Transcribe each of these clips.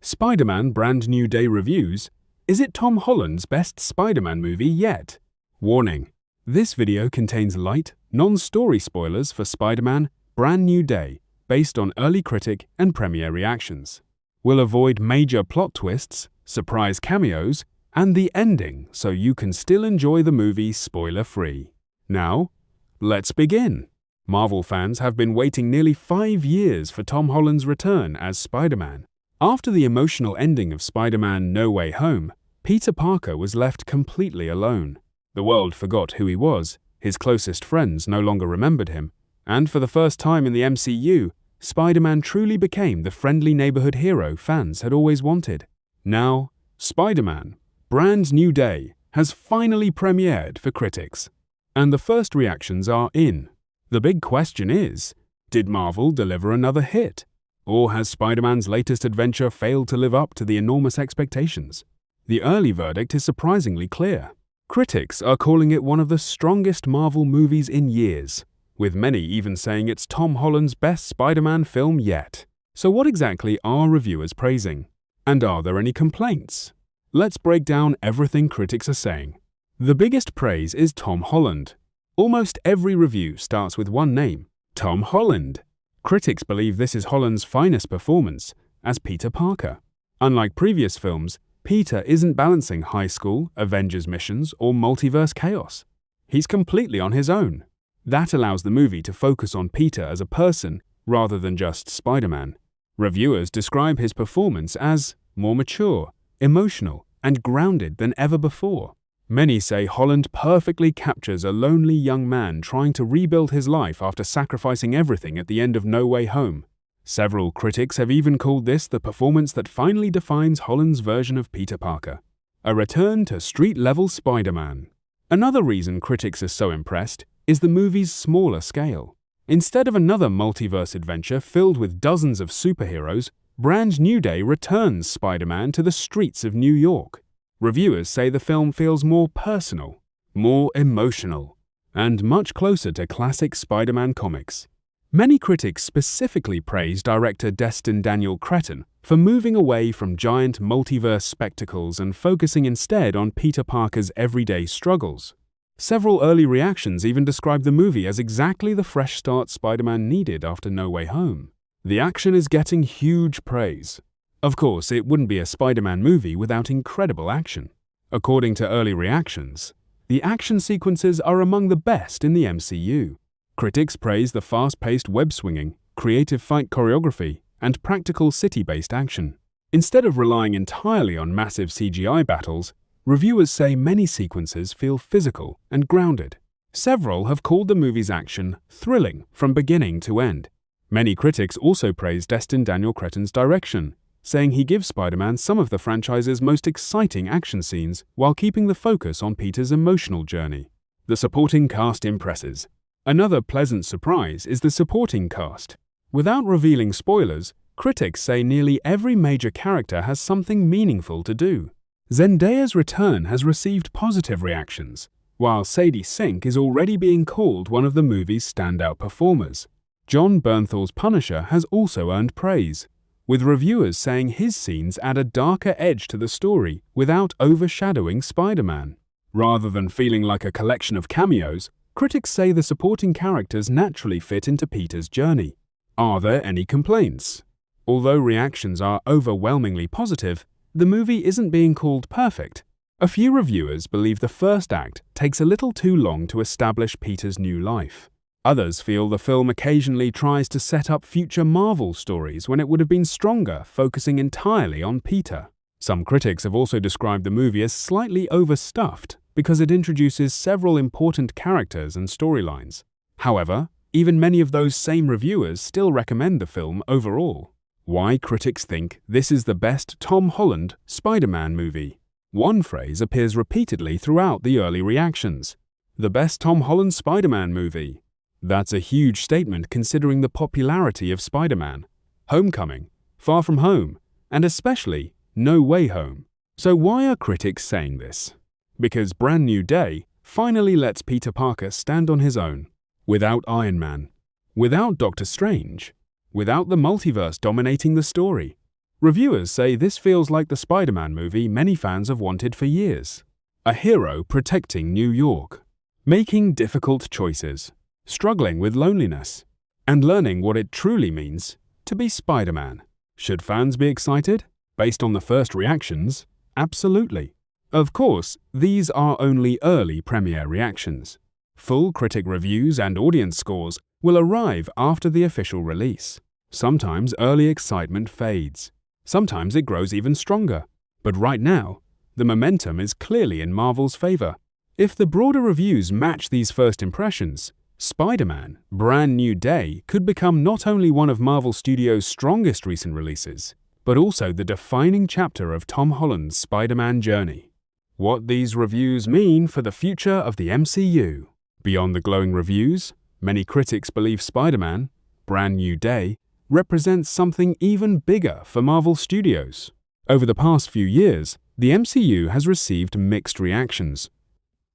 Spider-Man Brand New Day reviews. Is it Tom Holland's best Spider-Man movie yet? Warning: this video contains light, non-story spoilers for Spider-Man Brand New Day based on early critic and premiere reactions. We'll avoid major plot twists, surprise cameos, and the ending so you can still enjoy the movie spoiler-free. Now, let's begin. Marvel fans have been waiting nearly 5 years for Tom Holland's return as Spider-Man. After the emotional ending of Spider-Man No Way Home, Peter Parker was left completely alone. The world forgot who he was, his closest friends no longer remembered him, and for the first time in the MCU, Spider-Man truly became the friendly neighborhood hero fans had always wanted. Now, Spider-Man Brand New Day has finally premiered for critics, and the first reactions are in. The big question is, did Marvel deliver another hit? Or has Spider-Man's latest adventure failed to live up to the enormous expectations? The early verdict is surprisingly clear. Critics are calling it one of the strongest Marvel movies in years, with many even saying it's Tom Holland's best Spider-Man film yet. So what exactly are reviewers praising? And are there any complaints? Let's break down everything critics are saying. The biggest praise is Tom Holland. Almost every review starts with one name: Tom Holland. Critics believe this is Holland's finest performance as Peter Parker. Unlike previous films, Peter isn't balancing high school, Avengers missions, or multiverse chaos. He's completely on his own. That allows the movie to focus on Peter as a person rather than just Spider-Man. Reviewers describe his performance as more mature, emotional, and grounded than ever before. Many say Holland perfectly captures a lonely young man trying to rebuild his life after sacrificing everything at the end of No Way Home. Several critics have even called this the performance that finally defines Holland's version of Peter Parker. A return to street-level Spider-Man. Another reason critics are so impressed is the movie's smaller scale. Instead of another multiverse adventure filled with dozens of superheroes, Brand New Day returns Spider-Man to the streets of New York. Reviewers say the film feels more personal, more emotional, and much closer to classic Spider-Man comics. Many critics specifically praise director Destin Daniel Cretton for moving away from giant multiverse spectacles and focusing instead on Peter Parker's everyday struggles. Several early reactions even describe the movie as exactly the fresh start Spider-Man needed after No Way Home. The action is getting huge praise. Of course, it wouldn't be a Spider-Man movie without incredible action. According to early reactions, the action sequences are among the best in the MCU. Critics praise the fast-paced web-swinging, creative fight choreography, and practical city-based action. Instead of relying entirely on massive CGI battles, reviewers say many sequences feel physical and grounded. Several have called the movie's action thrilling from beginning to end. Many critics also praise Destin Daniel Cretton's direction, saying he gives Spider-Man some of the franchise's most exciting action scenes while keeping the focus on Peter's emotional journey. The supporting cast impresses. Another pleasant surprise is the supporting cast. Without revealing spoilers, critics say nearly every major character has something meaningful to do. Zendaya's return has received positive reactions, while Sadie Sink is already being called one of the movie's standout performers. Jon Bernthal's Punisher has also earned praise, with reviewers saying his scenes add a darker edge to the story without overshadowing Spider-Man. Rather than feeling like a collection of cameos, critics say the supporting characters naturally fit into Peter's journey. Are there any complaints? Although reactions are overwhelmingly positive, the movie isn't being called perfect. A few reviewers believe the first act takes a little too long to establish Peter's new life. Others feel the film occasionally tries to set up future Marvel stories when it would have been stronger focusing entirely on Peter. Some critics have also described the movie as slightly overstuffed because it introduces several important characters and storylines. However, even many of those same reviewers still recommend the film overall. Why critics think this is the best Tom Holland Spider-Man movie? One phrase appears repeatedly throughout the early reactions: the best Tom Holland Spider-Man movie. That's a huge statement considering the popularity of Spider-Man, Homecoming, Far From Home, and especially No Way Home. So why are critics saying this? Because Brand New Day finally lets Peter Parker stand on his own, without Iron Man, without Doctor Strange, without the multiverse dominating the story. Reviewers say this feels like the Spider-Man movie many fans have wanted for years. A hero protecting New York, making difficult choices, struggling with loneliness, and learning what it truly means to be Spider-Man. Should fans be excited? Based on the first reactions, absolutely. Of course, these are only early premiere reactions. Full critic reviews and audience scores will arrive after the official release. Sometimes early excitement fades. Sometimes it grows even stronger. But right now, the momentum is clearly in Marvel's favor. If the broader reviews match these first impressions, Spider-Man: Brand New Day could become not only one of Marvel Studios' strongest recent releases, but also the defining chapter of Tom Holland's Spider-Man journey. What these reviews mean for the future of the MCU. Beyond the glowing reviews, many critics believe Spider-Man: Brand New Day represents something even bigger for Marvel Studios. Over the past few years, the MCU has received mixed reactions.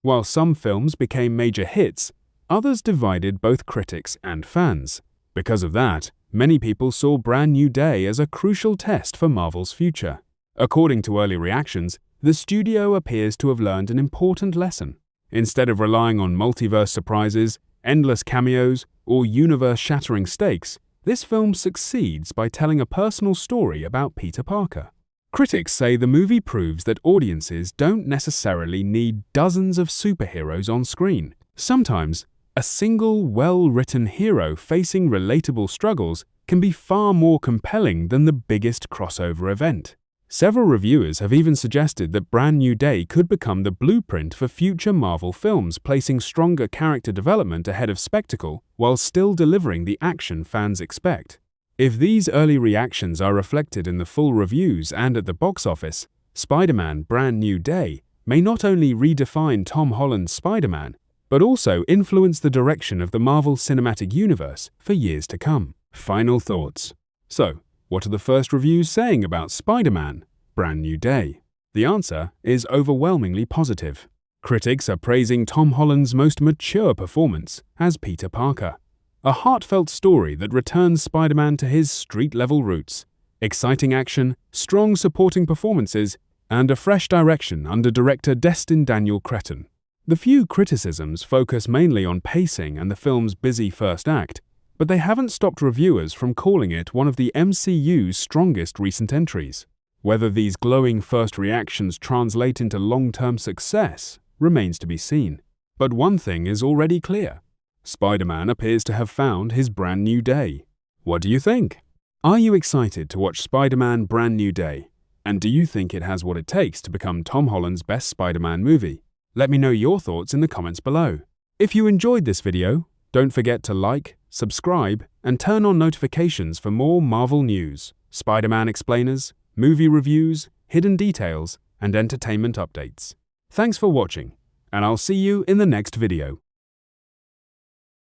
While some films became major hits, others divided both critics and fans. Because of that, many people saw Brand New Day as a crucial test for Marvel's future. According to early reactions, the studio appears to have learned an important lesson. Instead of relying on multiverse surprises, endless cameos, or universe-shattering stakes, this film succeeds by telling a personal story about Peter Parker. Critics say the movie proves that audiences don't necessarily need dozens of superheroes on screen. Sometimes, a single, well-written hero facing relatable struggles can be far more compelling than the biggest crossover event. Several reviewers have even suggested that Brand New Day could become the blueprint for future Marvel films, placing stronger character development ahead of spectacle while still delivering the action fans expect. If these early reactions are reflected in the full reviews and at the box office, Spider-Man: Brand New Day may not only redefine Tom Holland's Spider-Man, but also influence the direction of the Marvel Cinematic Universe for years to come. Final thoughts. So, what are the first reviews saying about Spider-Man: Brand New Day? The answer is overwhelmingly positive. Critics are praising Tom Holland's most mature performance as Peter Parker, a heartfelt story that returns Spider-Man to his street-level roots, exciting action, strong supporting performances, and a fresh direction under director Destin Daniel Cretton. The few criticisms focus mainly on pacing and the film's busy first act, but they haven't stopped reviewers from calling it one of the MCU's strongest recent entries. Whether these glowing first reactions translate into long-term success remains to be seen. But one thing is already clear: Spider-Man appears to have found his brand new day. What do you think? Are you excited to watch Spider-Man: Brand New Day? And do you think it has what it takes to become Tom Holland's best Spider-Man movie? Let me know your thoughts in the comments below. If you enjoyed this video, don't forget to like, subscribe, and turn on notifications for more Marvel news, Spider-Man explainers, movie reviews, hidden details, and entertainment updates. Thanks for watching, and I'll see you in the next video.